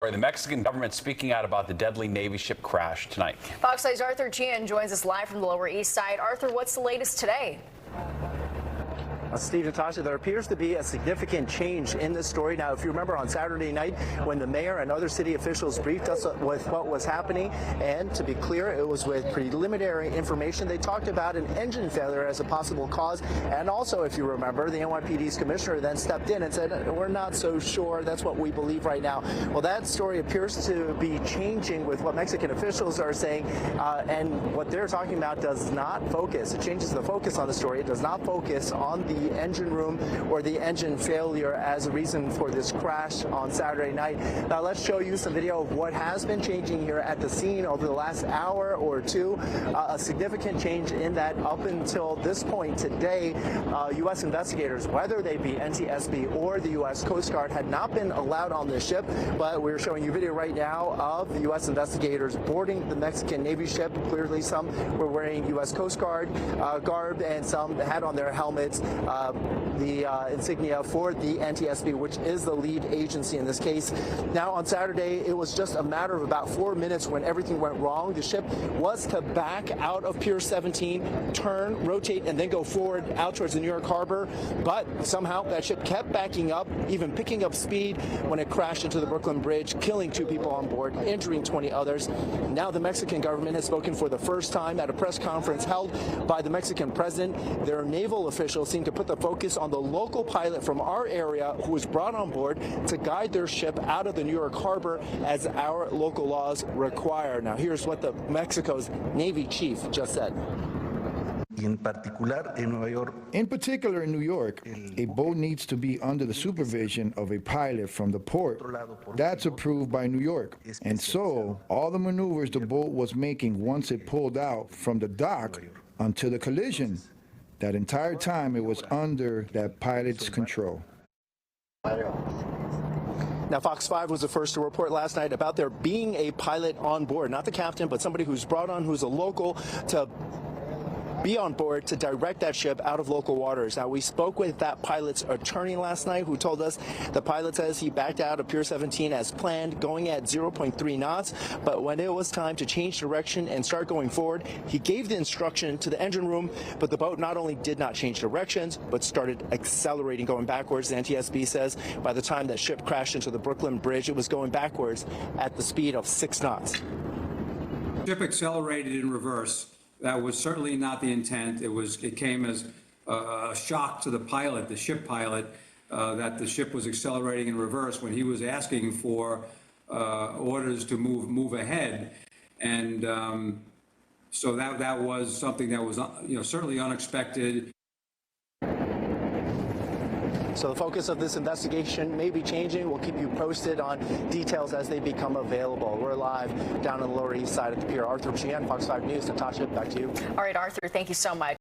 The Mexican government speaking out about the deadly Navy ship crash tonight. Fox 5's Arthur Chien joins us live from the Lower East Side. Arthur, what's the latest today? Steve, Natasha, there appears to be a significant change in this story. Now, if you remember on Saturday night when the mayor and other city officials briefed us with what was happening, and to be clear, it was with preliminary information. They talked about an engine failure as a possible cause. And also, if you remember, the NYPD's commissioner then stepped in and said, we're not so sure. That's what we believe right now. Well, that story appears to be changing with what Mexican officials are saying. And what they're talking about does not focus. It changes the focus on the story. It does not focus on the engine room or the engine failure as a reason for this crash on Saturday night. Now let's show you some video of what has been changing here at the scene over the last hour or two. A significant change in that up until this point today, U.S. investigators, whether they be NTSB or the U.S. Coast Guard, had not been allowed on this ship, but we're showing you video right now of the U.S. investigators boarding the Mexican Navy ship. Clearly some were wearing U.S. Coast Guard garb, and some had on their helmets the insignia for the NTSB, which is the lead agency in this case. Now, on Saturday, it was just a matter of about 4 minutes when everything went wrong. The ship was to back out of Pier 17, turn, rotate, and then go forward out towards the New York Harbor. But somehow that ship kept backing up, even picking up speed when it crashed into the Brooklyn Bridge, killing 2 people on board, injuring 20 others. Now the Mexican government has spoken for the first time at a press conference held by the Mexican president. Their naval officials seem to put the focus on the local pilot from our area who was brought on board to guide their ship out of the New York Harbor as our local laws require. Now here's what the Mexico's Navy chief just said. In particular, in New York, a boat needs to be under the supervision of a pilot from the port. That's approved by New York. And so, all the maneuvers the boat was making once it pulled out from the dock until the collision, that entire time it was under that pilot's control. Now, Fox 5 was the first to report last night about there being a pilot on board, not the captain, but somebody who's brought on who's a local to be on board to direct that ship out of local waters. Now, we spoke with that pilot's attorney last night, who told us the pilot says he backed out of Pier 17 as planned, going at 0.3 knots. But when it was time to change direction and start going forward, he gave the instruction to the engine room, but the boat not only did not change directions, but started accelerating, going backwards. The NTSB says by the time that ship crashed into the Brooklyn Bridge, it was going backwards at the speed of 6 knots. Ship accelerated in reverse. That was certainly not the intent. It came as a shock to the pilot, the ship pilot, that the ship was accelerating in reverse when he was asking for orders to move ahead, and so that was something that was certainly unexpected. So the focus of this investigation may be changing. We'll keep you posted on details as they become available. We're live down on the Lower East Side at the pier. Arthur Chien, Fox 5 News. Natasha, back to you. All right, Arthur, thank you so much.